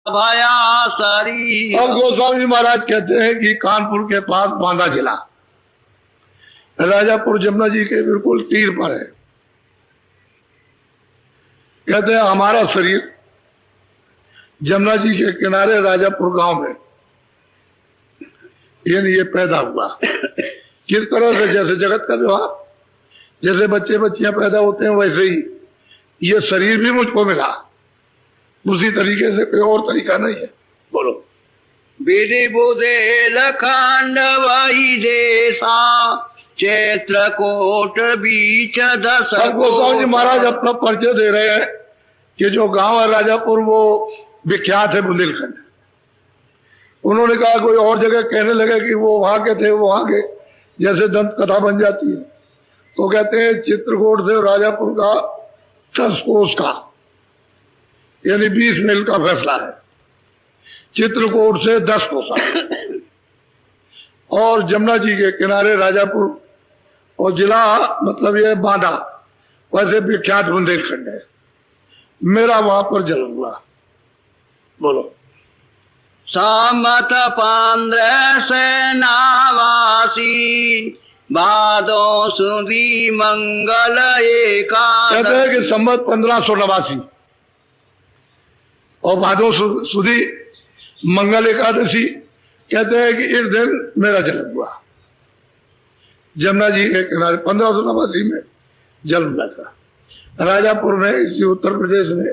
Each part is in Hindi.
भया शरीर। और गोस्वामी महाराज कहते हैं कि कानपुर के पास बांदा जिला, राजापुर जमुना जी के बिल्कुल तीर पर है। कहते हैं हमारा शरीर जमुना जी के किनारे राजापुर गांव में ये पैदा हुआ। किस तरह से? जैसे जगत का व्यवहार, जैसे बच्चे बच्चियां पैदा होते हैं वैसे ही ये शरीर भी मुझको मिला, उसी तरीके से, कोई और तरीका नहीं है। बोलो। विधि बुधे लखंड वही देशा चित्रकूट बीच दस। गोस्वामी महाराज अपना परिचय दे रहे हैं कि जो गांव है राजापुर वो विख्यात है बुंदेलखंड। उन्होंने कहा कोई और जगह कहने लगे कि वो वहां के थे, वो वहां के, जैसे दंत कथा बन जाती है। तो कहते हैं चित्रकूट से राजापुर का 10 कोस का, यानी 20 मील का फैसला है। चित्रकूट से 10 कोसा और जमुना जी के किनारे राजापुर, और जिला मतलब ये बांदा, वैसे विख्यात बुंदेलखंड है। मेरा वहां पर जन्म हुआ। बोलो। सामत 15 सेनावासी भादो सुदी मंगल एकादशी। कहते हैं कि संवत 1589 और भादो सुदी मंगल एकादशी, कहते हैं कि इस दिन मेरा जन्म हुआ। जमुना जी के किनारे 1589 में जन्म हुआ था, राजापुर में, इसी उत्तर प्रदेश में,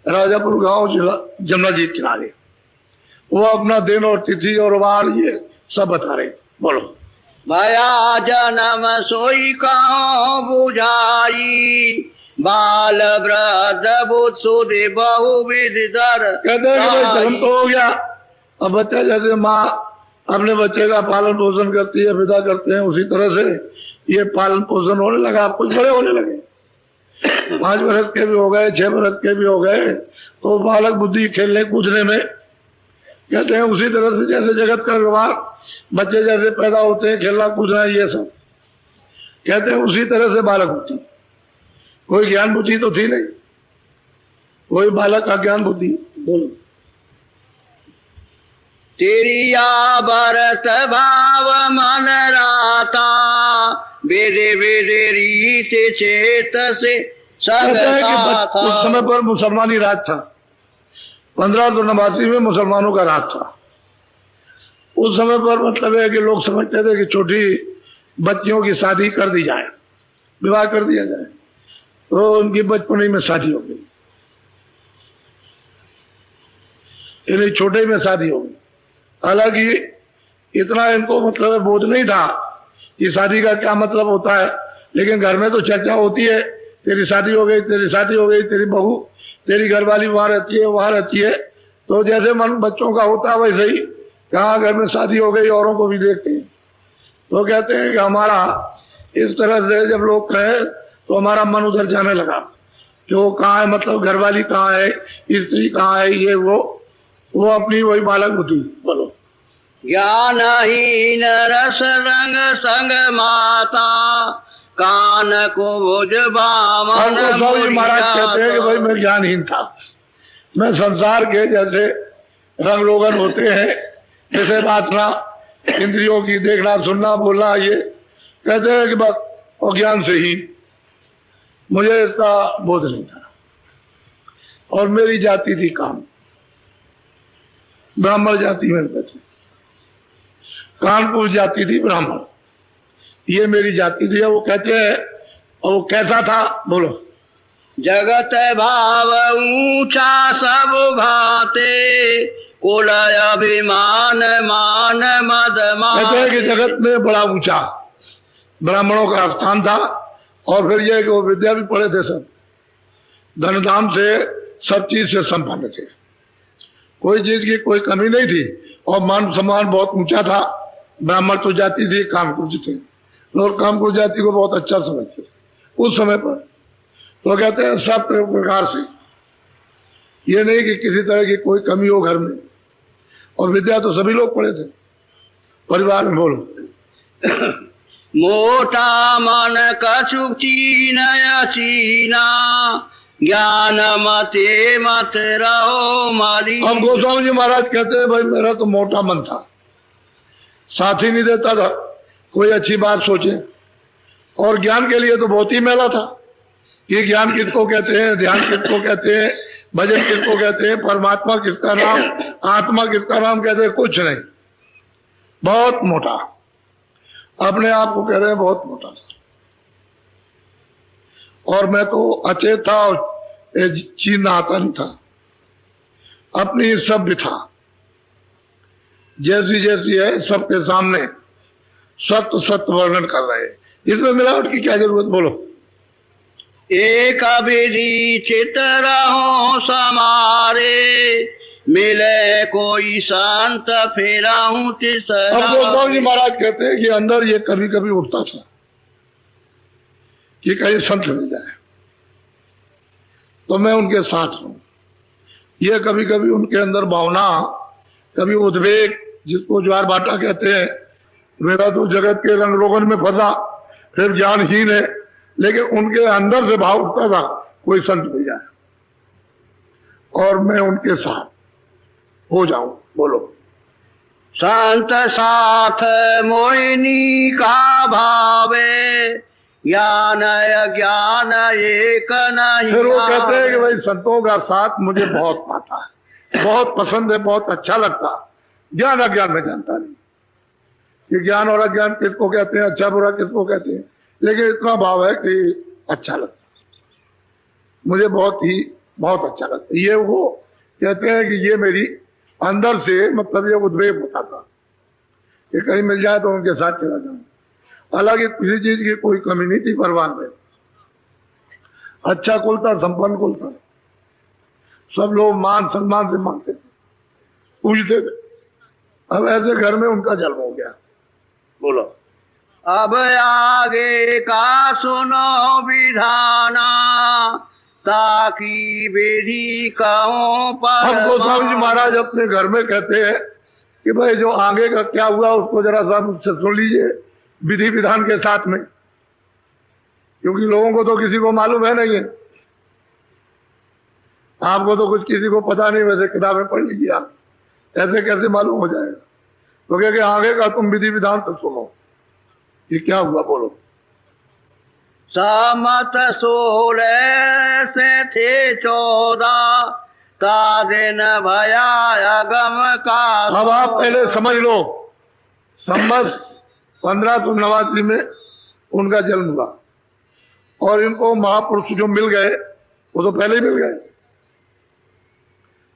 राजापुर गांव जिला जमुना जी के किनारे। वो अपना दिन और तिथि और वार ये सब बता रहे। बोलो। भया जन्म सोई कहो बुझाई बाल वृद्ध बुद्धि बहुविध दर। कहते हैं कि भाई जन्म तो हो गया, अब बच्चा जैसे माँ अपने बच्चे का पालन पोषण करती है, विदा करते हैं, उसी तरह से ये पालन पोषण होने लगा। आप कुछ बड़े होने लगे, 5 वर्ष के भी हो गए, 6 वर्ष के भी हो गए, तो बालक बुद्धि खेलने कूदने में। कहते हैं उसी तरह से जैसे जगत का व्यवहार, बच्चे जैसे पैदा होते हैं, खेलना कूदना ये सब, कहते हैं उसी तरह से बालक होती। कोई ज्ञान बुद्धि तो थी नहीं, कोई बालक का ज्ञान बुद्धि। बोलो। तेरी भरत भाव मन राता बेदे बेदे रीत चेत से उस समय पर मुसलमानी राज था। 1589 में मुसलमानों का राज था। उस समय पर मतलब है कि लोग समझते थे कि छोटी बच्चियों की शादी कर दी जाए, विवाह कर दिया जाए, तो उनकी बचपन में शादी हो गई, यानी छोटे में शादी हो गई। हालांकि इतना इनको मतलब बोध नहीं था कि शादी का क्या मतलब होता है, लेकिन घर में तो चर्चा होती है, तेरी शादी हो गई, तेरी शादी हो गई, तेरी बहू, तेरी घरवाली वहां रहती है, वहां रहती है। तो जैसे मन बच्चों का होता है वैसे ही कहाँ घर में शादी हो गई, औरों को भी देखते हैं। तो कहते हैं कि हमारा इस तरह से जब लोग कहे तो हमारा मन उधर जाने लगा कि वो कहाँ है, मतलब घरवाली कहाँ है, स्त्री कहाँ है, ये वो अपनी वही बालक बुद्धि। बोलो। ज्ञानहीन रस रंग संग माता कान को भुज बामन। महाराज कहते हैं कि भाई मैं ज्ञानहीन था, मैं संसार के जैसे रंग लोगन होते हैं, जैसे वासना इंद्रियों की, देखना सुनना बोलना, ये कहते हैं कि बस अज्ञान से ही मुझे इसका बोध नहीं था। और मेरी जाति थी काम, ब्राह्मण जाति में कहते, कानपुर जाति थी ब्राह्मण, ये मेरी जाति थी। वो कहते हैं, और वो कैसा था? बोलो। जगत भाव ऊंचा सब भाते कुल अभिमान मान मद मान। कहते हैं कि जगत में बड़ा ऊंचा ब्राह्मणों का स्थान था, और फिर यह कि वो विद्या भी पढ़े थे, सब धन धाम से, सब चीज से संपन्न थे, कोई चीज की कोई कमी नहीं थी, और मान सम्मान बहुत ऊंचा था। ब्राह्मण तो जाति थी, कामकुज थे, और कामकुज जाति को बहुत अच्छा समझते उस समय पर। तो कहते हैं सब प्रकार से, ये नहीं कि किसी तरह की कोई कमी हो घर में, और विद्या तो सभी लोग पढ़े थे परिवार में। बोलो। मोटा मन कछु चीना ज्ञान मते मत रहो माली। अब गोस्वामी जी महाराज कहते हैं भाई मेरा तो मोटा मन था, साथ ही नहीं देता था कोई अच्छी बात सोचे, और ज्ञान के लिए तो बहुत ही मेला था कि ज्ञान किसको कहते हैं, ध्यान किसको कहते हैं, भजन किसको कहते हैं, परमात्मा किसका नाम, आत्मा किसका नाम कहते हैं, कुछ नहीं। बहुत मोटा, अपने आप को कह रहे हैं बहुत मोटा था। और मैं तो अचेत था और चीन आता नहीं था, अपनी सब भी था, जैसी जैसी है सबके सामने सत्य सत्य वर्णन कर रहे हैं। इसमें मिलावट की क्या जरूरत, बोलो। एक विधि चित रहो समारे, मिले कोई संत फिराऊं तिसरा। अब गोस्वामी जी महाराज कहते हैं कि अंदर ये कभी कभी उठता था कि कहीं संत मिल जाए तो मैं उनके साथ रहूं। ये कभी कभी उनके अंदर भावना, कभी उद्वेग, जिसको ज्वार भाटा कहते हैं, मेरा तो जगत के रंग रोगन में फंसा, फिर ज्ञानहीन है, लेकिन उनके अंदर से भाव उठता था कोई संत मिल जाए और मैं उनके साथ हो जाऊं। बोलो। संत साथ मोहिनी का भावे, ज्ञान अज्ञान एक नहीं। फिर वो कहते हैं कि भाई संतों का साथ मुझे बहुत पाता है, बहुत पसंद है, बहुत अच्छा लगता है। ज्ञान अज्ञान में जानता नहीं कि ज्ञान और अज्ञान किसको कहते हैं, अच्छा बुरा किसको कहते हैं, लेकिन इतना भाव है कि अच्छा लगता है, मुझे बहुत अच्छा लगता है। ये वो कहते हैं कि ये मेरी अंदर से मतलब ये उद्वेग होता था कि कहीं मिल जाए तो उनके साथ चला जाऊं। हालांकि किसी चीज की कोई कमी नहीं थी परिवार में, अच्छा कुल था, संपन्न कुल था, सब लोग मान सम्मान से मानते थे, पूजते थे। अब ऐसे घर में उनका जन्म हो गया। बोलो। अब आगे का सुनो विधाना, ताकि विधि कहूं पर। हम गोस्वामी जी महाराज अपने घर में कहते हैं कि भाई जो आगे का क्या हुआ उसको जरा सा मुझसे सुन लीजिए विधि विधान के साथ में, क्योंकि लोगों को तो किसी को मालूम है नहीं है, आपको तो कुछ किसी को पता नहीं, वैसे किताबें पढ़ लीजिए आप, ऐसे कैसे मालूम हो जाएगा। तो क्या आगे का तुम विधि विधान तो सुनो ये क्या हुआ। बोलो। समत 16 से थे 14, का दिन भया अगम का। अब आप पहले समझ लो, संवत 1589 में उनका जन्म हुआ और इनको महापुरुष जो मिल गए वो तो पहले ही मिल गए,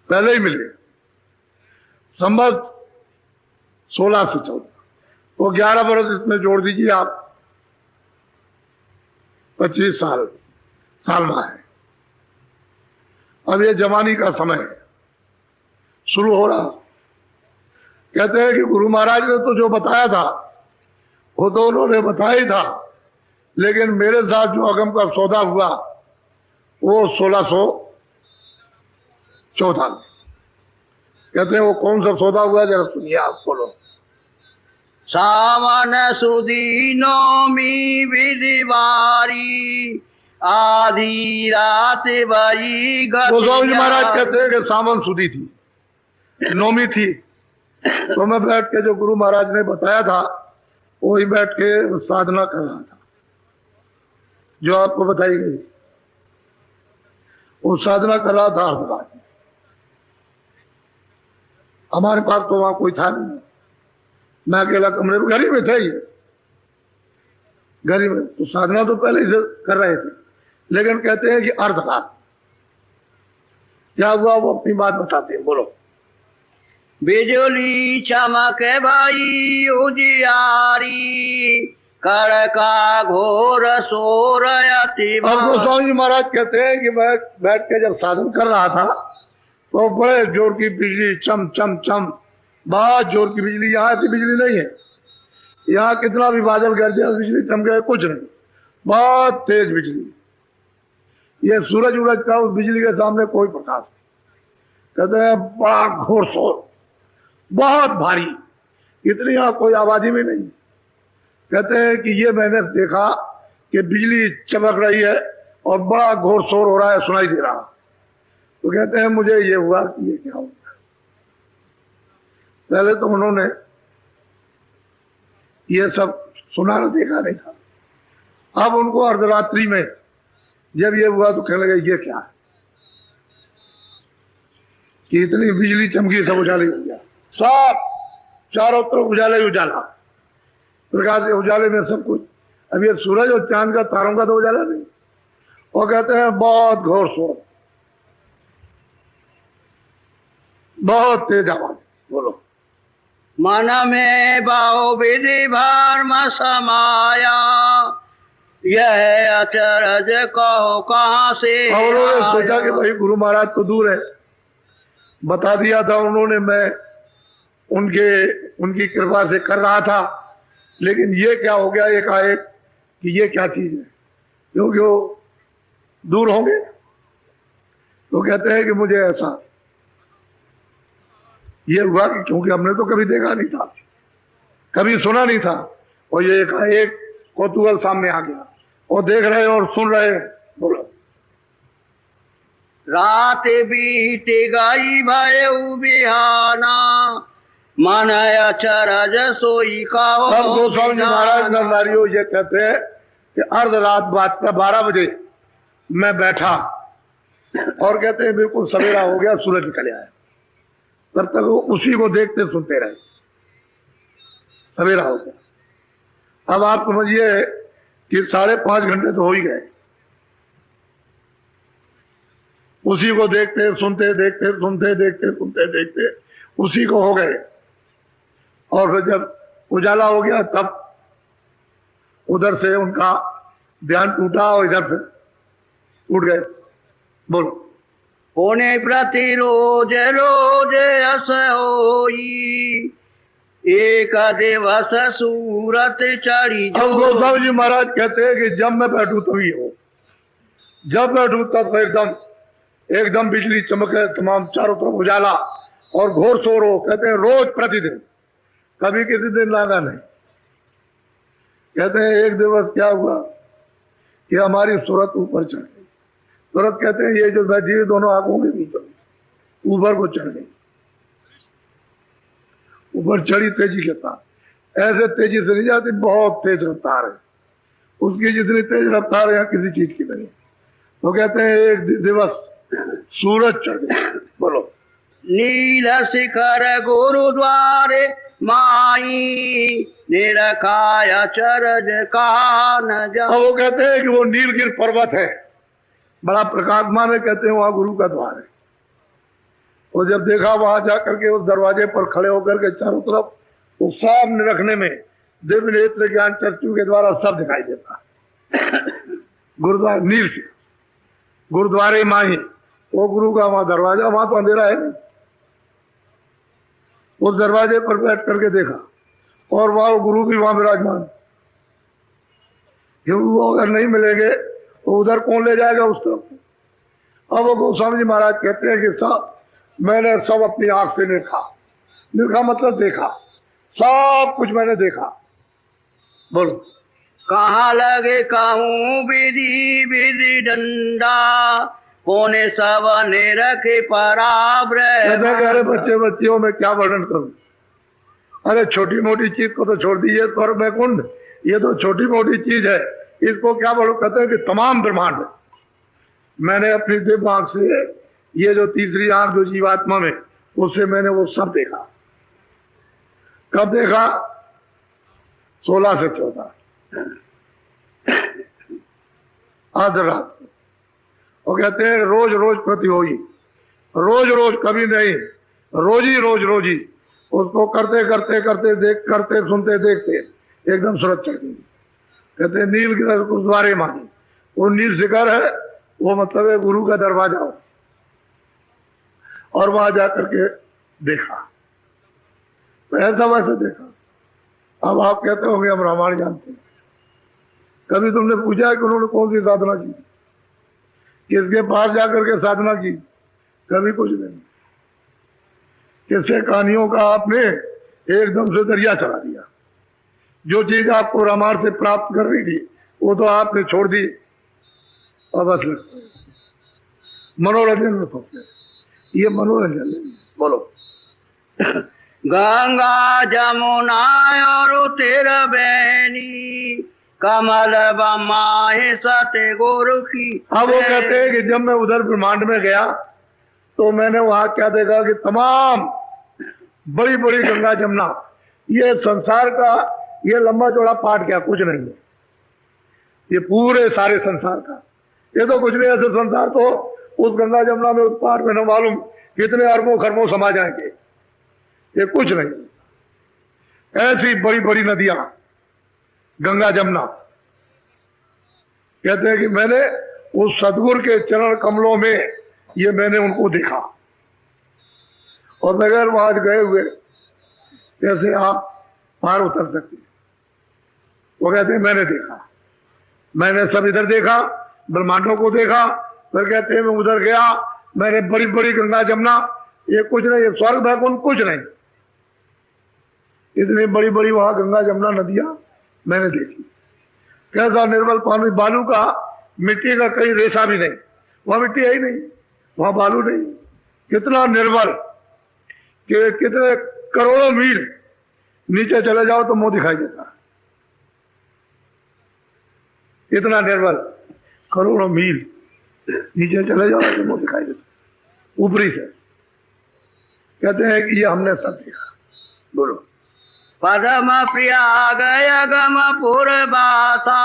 पहले ही मिल गए। संवत 16 से 14 वो 11 बरस इसमें जोड़ दीजिए आप, 25 साल में है। अब ये जवानी का समय है, शुरू हो रहा। कहते हैं कि गुरु महाराज ने तो जो बताया था वो तो उन्होंने बताया ही था, लेकिन मेरे साथ जो अगम का सौदा हुआ वो 1614 में। कहते हैं वो कौन सा सौदा हुआ, जरा सुनिए आप। बोलो। सावन सुदी नौमी विधिवारी, आधी रात बई। गोस्वामी जी महाराज कहते हैं कि सावन सुदी थी, नौमी थी, तो मैं बैठ के जो गुरु महाराज ने बताया था वही बैठ के साधना कर रहा था, जो आपको बताई गई वो साधना कर रहा था। अर्धरात में हमारे पास तो वहां कोई था नहीं, मैं अकेला कमरे में, घर ही में था, ये घर ही में। तो साधना तो पहले से कर रहे थे, लेकिन कहते हैं कि अर्धरात क्या हुआ वो अपनी बात बताते हैं। बोलो। बिजली चमक भाई उजियारी, कड़का घोर सोर अति। अब गोस्वामी जी महाराज कहते हैं कि मैं बैठ के जब साधन कर रहा था तो बड़े जोर की बिजली, चम चम चम, बहुत जोर की बिजली। यहाँ ऐसी बिजली नहीं है, यहाँ कितना भी बादल गरजे बिजली चमके कुछ नहीं, बहुत तेज बिजली। ये सूरज उरज का उस बिजली के सामने कोई प्रकाश। कहते हैं बड़ा घोर शोर, बहुत भारी, इतनी यहाँ कोई आबादी में नहीं। कहते हैं कि ये मैंने देखा कि बिजली चमक रही है और बड़ा घोर शोर हो रहा है, सुनाई दे रहा। तो कहते हैं मुझे ये हुआ कि ये क्या होगा। पहले तो उन्होंने ये सब सुना न देखा नहीं था। अब उनको अर्धरात्रि में जब ये हुआ तो कहने लगे ये क्या है कि इतनी बिजली चमकी, सब उजाले हो गया, सब चारों तरफ उजाले ही उजाला, प्रकाश के उजाले में सब कुछ। अब ये सूरज और चांद का, तारों का तो उजाला नहीं। और कहते हैं बहुत घोर शोर, बहुत तेज आवाज। बोलो। मन में बहु विधि भर्म समाया, यह अचरज कहो कहाँ से और उन्होंने आया। सोचा कि भाई गुरु महाराज तो दूर है, बता दिया था उन्होंने, मैं उनकी कृपा से कर रहा था, लेकिन ये क्या हो गया एकाएक कि ये क्या चीज है, क्योंकि वो दूर होंगे। तो कहते हैं कि मुझे ऐसा ये हुआ कि क्योंकि हमने तो कभी देखा नहीं था, कभी सुना नहीं था, और ये एकाएक कौतूहल सामने आ गया और देख रहे और सुन रहे। बोलो। रात बीत गई भयउ बिहाना, मन अचरज सोई कहो। तब गोस्वामी जी महाराज नरनारियों ये कहते हैं कि अर्धरात 12 बजे मैं बैठा और कहते हैं बिल्कुल सवेरा हो गया, सूरज निकल आया। तब तक वो उसी को देखते सुनते रहे, सवेरा हो गया। अब आप समझिए कि 5.5 घंटे तो हो ही गए, उसी को देखते सुनते, देखते सुनते, देखते सुनते, देखते उसी को हो गए। और फिर जब उजाला हो गया तब उधर से उनका ध्यान टूटा और इधर से उठ गए। बोलो। होने प्रति रोज रोज अस होई, एक दिवस सूरत चढ़ी। अब गोस्वामी जी महाराज कहते हैं कि जब मैं बैठूं तभी हो, जब बैठूं तब एकदम बिजली चमके, तमाम चारों तरफ उजाला और घोर शोर हो। कहते हैं रोज प्रतिदिन, कभी किसी दिन लाना नहीं। कहते हैं एक दिवस क्या हुआ कि हमारी सूरत ऊपर चढ़ गई। सूरत कहते हैं ये जो बैठी है दोनों आंखों के बीच ऊपर को चढ़ गई, ऊपर चढ़ी तेजी के साथ। ऐसे तेजी से नहीं जाती, बहुत तेज रफ्तार है उसकी, जितनी तेज रफ्तार है किसी चीज की नहीं। तो कहते हैं एक दिवस सूरज चढ़ गया। बोलो। नील शिखर गुरुद्वारे माई, निरखाय चरज का न जा। अब वो कहते हैं कि वो नीलगिर पर्वत है, बड़ा प्रकाशमान है, कहते हैं वहां गुरु का द्वार है। और जब देखा वहां जाकर के उस दरवाजे पर खड़े होकर के चारों तरफ वो सब निरखने में दिव्य नेत्र ज्ञान चक्षु के द्वारा सब दिखाई देता। गुरुद्वारा नील से गुरुद्वारे माही, वो गुरु का वहां दरवाजा, वहां तो अंधेरा है नहीं। उस दरवाजे पर बैठ करके देखा और वहां गुरु भी वहां विराजमान, क्योंकि वो अगर नहीं मिलेंगे तो उधर कौन ले जाएगा उस तरफ। अब वो गोस्वामी जी महाराज कहते हैं कि सब मैंने सब अपनी आंख से देखा, देखा मतलब देखा, सब कुछ मैंने देखा। बोलो। कहाँ लगे कहूँ विधि विधि डंडा, कोने सब ने रखे पराब्र। अरे बच्चे बच्चियों में क्या वर्णन करूं, अरे छोटी मोटी चीज को तो छोड़ दीजिए, स्वर्ग में कुंड ये तो छोटी मोटी चीज है, इसको क्या बोलो। कहते हैं कि तमाम ब्रह्मांड मैंने अपनी दिव्य आंख से, ये जो तीसरी आंख जो जीवात्मा में, उससे मैंने वो सब देखा। कब देखा? 16 से 14 आध रात। और कहते हैं रोज रोज प्रति होई, रोज रोज कभी नहीं, रोज ही उसको करते करते करते देख करते सुनते देखते एकदम सूरत चढ़ गई। कहते हैं नील गिर गुरुद्वारे मानी, वो नील शिखर है, वो मतलब है गुरु का दरवाजा हो। और वहां जाकर के देखा तो ऐसा वैसा देखा। अब आप कहते होंगे हम रामायण जानते हैं, कभी तुमने पूछा है कि उन्होंने कौन सी साधना की, किसके पास जाकर के साधना की? कभी कुछ नहीं। किससे कहानियों का आपने एकदम से दरिया चला दिया। जो चीज आपको रामायण से प्राप्त कर रही थी वो तो आपने छोड़ दी, और बस लगता है मनोरंजन में फंसते, ये मनोरंजन है। बोलो। गंगा जमुना और तेरा बहनी कमल बमाए सते गुरु की। अब वो कहते हैं कि जब मैं उधर ब्रह्मांड में गया तो मैंने वहां क्या देखा कि तमाम बड़ी बड़ी गंगा जमुना, ये संसार का ये लंबा चौड़ा पार्ट क्या कुछ नहीं है, ये पूरे सारे संसार का, ये तो कुछ नहीं, ऐसे संसार तो उस गंगा जमुना में उस पार्ट में न मालूम कितने अरबों खरबों समा जाएंगे, ये कुछ नहीं। ऐसी बड़ी बड़ी नदियां गंगा जमुना, कहते हैं कि मैंने उस सदगुरु के चरण कमलों में ये मैंने उनको देखा, और बगैर वहां गए हुए कैसे आप पार उतर सकते। वो कहते हैं मैंने देखा, मैंने सब इधर देखा, ब्रह्मांडों को देखा, फिर कहते हैं मैं उधर गया, मैंने बड़ी बड़ी गंगा जमुना, ये कुछ नहीं, ये स्वर्ग बैकुंठ कुछ नहीं, इतनी बड़ी बड़ी वहां गंगा जमुना नदियां मैंने देखी। कैसा निर्मल पानी, बालू का मिट्टी का कहीं रेशा भी नहीं, वहां मिट्टी है ही नहीं, वहां बालू नहीं, कितना निर्मल कि कितने करोड़ों मील नीचे चले जाओ तो मुंह दिखाई देता है, इतना निर्मल, करोड़ों मील नीचे चले जाओ तो मुंह दिखाई देता ऊपरी से। कहते हैं कि ये हमने सब देखा। बोलो। पदम प्रयाग अगम पूर्वासा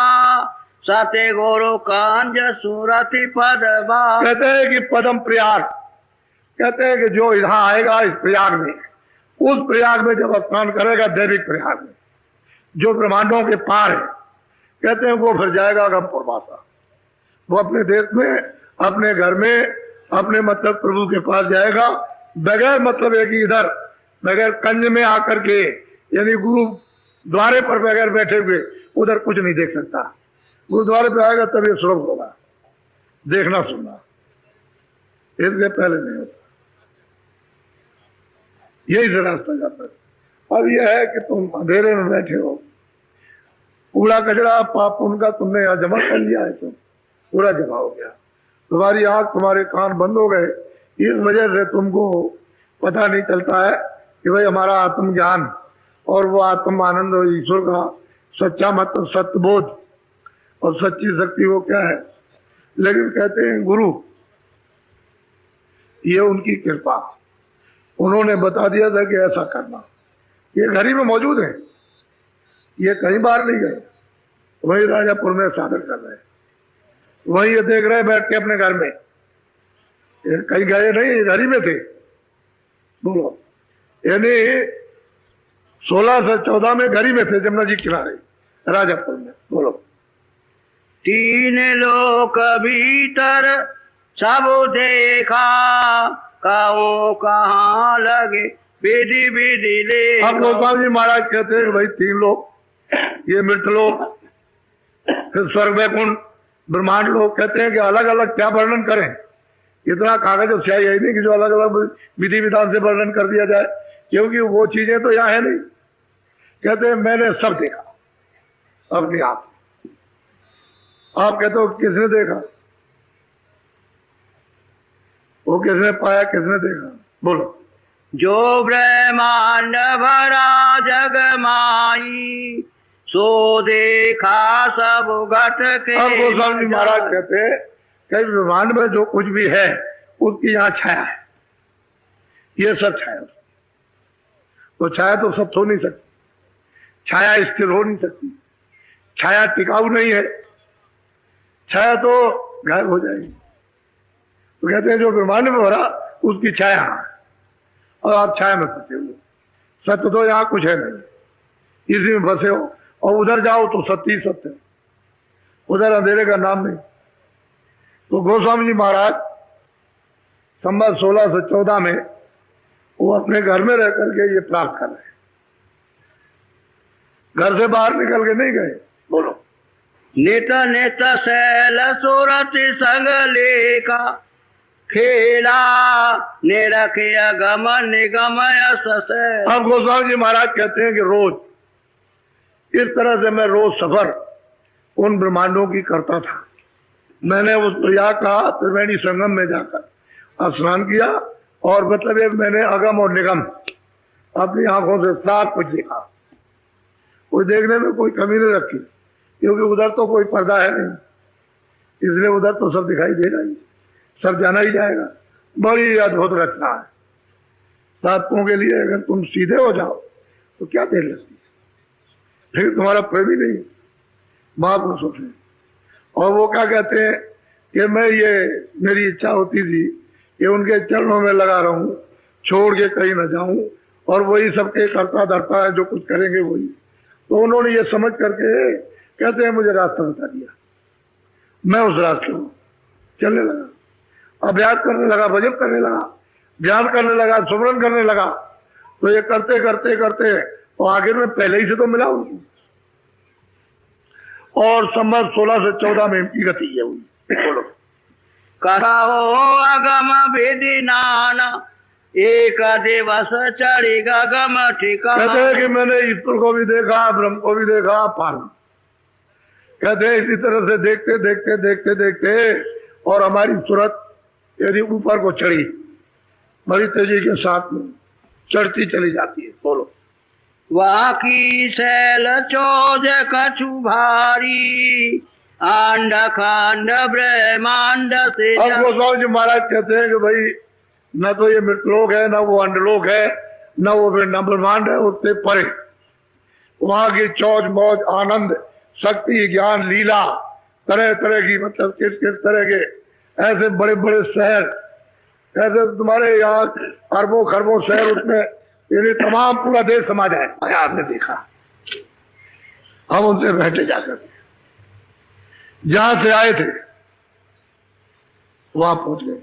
सते गुरु कांज सुरति पदबा। कहते हैं कि पदम प्रयाग, कहते हैं कि जो यहां आएगा इस प्रयाग में, उस प्रयाग में जब स्नान करेगा, दैविक प्रयाग में जो ब्रह्मांडों के पार है, कहते हैं वो फिर जाएगा अगम पूर्वासा, वो अपने देश में, अपने घर में, अपने मतलब प्रभु के पास जाएगा, बगैर मतलब है कि इधर बगैर कंज में आकर के, यानी गुरु द्वारे पर बगैर बैठे हुए उधर कुछ नहीं देख सकता। गुरुद्वारे पे आएगा तब ये सुलभ होगा, देखना सुनना, इसके पहले नहीं होता। यही से रास्ता जाता है। अब यह है कि तुम अंधेरे में बैठे हो, कूड़ा कचरा पाप उनका तुमने यहाँ जमा कर लिया है, तुम पूरा जमा हो गया, तुम्हारी आंख तुम्हारे कान बंद हो गए, इस वजह से तुमको पता नहीं चलता है कि भाई हमारा आत्मज्ञान और वो आत्म आनंद और ईश्वर का सच्चा मतलब सत्यबोध और सच्ची शक्ति वो क्या है। लेकिन कहते हैं गुरु, ये उनकी कृपा, उन्होंने बता दिया था कि ऐसा करना, ये घर ही में मौजूद है, ये कहीं बाहर नहीं गए, वही राजापुर में साधन कर रहे हैं, वही ये देख रहे बैठ के अपने घर में, कहीं गए नहीं, घर ही में थे। बोलो। यानी 1614 में घर ही में थे, जमुना जी किनारे राजापुर में। बोलो। तीन लोक भीतर सब देखा काओ कहाँ लगे विधि विधि ले। अब गोपाल जी महाराज कहते हैं भाई तीन लोग, ये मृत लोग, फिर स्वर्ग वैकुंठ ब्रह्मांड लोग, कहते हैं कि अलग अलग क्या वर्णन करें, इतना कागज और स्याही है नहीं कि जो अलग अलग विधि विधान से वर्णन कर दिया जाए, क्योंकि वो चीजें तो यहाँ है नहीं। कहते हैं मैंने सब देखा अपनी आंख। आप कहते हो किसने देखा, वो किसने पाया, किसने देखा। बोलो। जो ब्रह्मांड भरा जग माई सो देखा सब घट के। अब गोस्वामी जी महाराज कहते हैं कि ब्रह्मांड में जो कुछ भी है उसकी यहाँ छाया है, ये सब छाया, तो छाया तो सब हो नहीं सकती, छाया स्थिर हो नहीं सकती, छाया टिकाऊ नहीं है, छाया तो गायब हो जाएगी। तो कहते हैं जो ब्रह्मांड में भरा उसकी छाया, और आप छाया में फंसे हुए, सत्य तो यहाँ कुछ है नहीं, इसी में फंसे हो, और उधर जाओ तो सत्य ही सत्य, उधर अंधेरे का नाम नहीं। तो गोस्वामी जी महाराज संवत 1614 में वो अपने घर में रह करके ये प्राप्त कर रहे, घर से बाहर निकल के नहीं गए। बोलो। नित नित शैल सुरति संग लेका खेला निरखे अगम निगम यश। अब गोस्वामी जी महाराज कहते हैं कि रोज इस तरह से मैं रोज सफर उन ब्रह्मांडों की करता था, मैंने उस प्रयाग का त्रिवेणी संगम में जाकर स्नान किया और मतलब ये मैंने अगम और निगम अपनी आंखों से साफ कुछ देखा। कोई देखने में कोई कमी नहीं रखी, क्योंकि उधर तो कोई पर्दा है नहीं, इसलिए उधर तो सब दिखाई देगा ही, सब जाना ही जाएगा। बड़ी अद्भुत रचना है। साधकों के लिए अगर तुम सीधे हो जाओ तो क्या देर लगती है, फिर तुम्हारा प्रेम ही नहीं महापुरुषों से। और वो क्या कहते हैं कि मैं ये मेरी इच्छा होती थी कि उनके चरणों में लगा रहूं, छोड़ के कहीं न जाऊं, और वही सबके करता धरता है, जो कुछ करेंगे वही। तो उन्होंने ये समझ करके कहते हैं मुझे रास्ता बता दिया, मैं उस रास्ते को चलने लगा, अभ्यास करने लगा, भजन करने लगा, ध्यान करने लगा, सुमरन करने लगा। तो ये करते करते करते और आखिर में पहले ही से तो मिला उनको, और संवत 16 से 14 में इनकी गति है हुई। बोलो। कहो अगम विधि नाना एक दिवस चढ़ी गगम ठिकाना। कहते हैं कि मैंने ईश्वर को भी देखा, ब्रह्म को भी देखा, पार। कहते हैं इसी तरह से देखते देखते देखते देखते और हमारी सूरत यदि ऊपर को चढ़ी, बड़ी तेजी के साथ में चढ़ती चली जाती है। बोलो। वहाँ की शैल चोज कछु भारी आंड खांड ब्रह्मांड से। अब गोस्वामी जी महाराज कहते हैं कि भाई न तो ये मृतलोक है, न वो अंडलोक है, न वो ब्रह्मांड है, उससे परे वहां की चौज मौज आनंद शक्ति ज्ञान लीला तरह तरह की, मतलब किस किस तरह के ऐसे बड़े बड़े शहर, ऐसे तुम्हारे यहाँ अरबों खरबों शहर, उसमें ये तमाम पूरा देश समा जाए। आपने देखा, हम उनसे बैठे जाकर जहां से आए थे वहां पहुंच गए।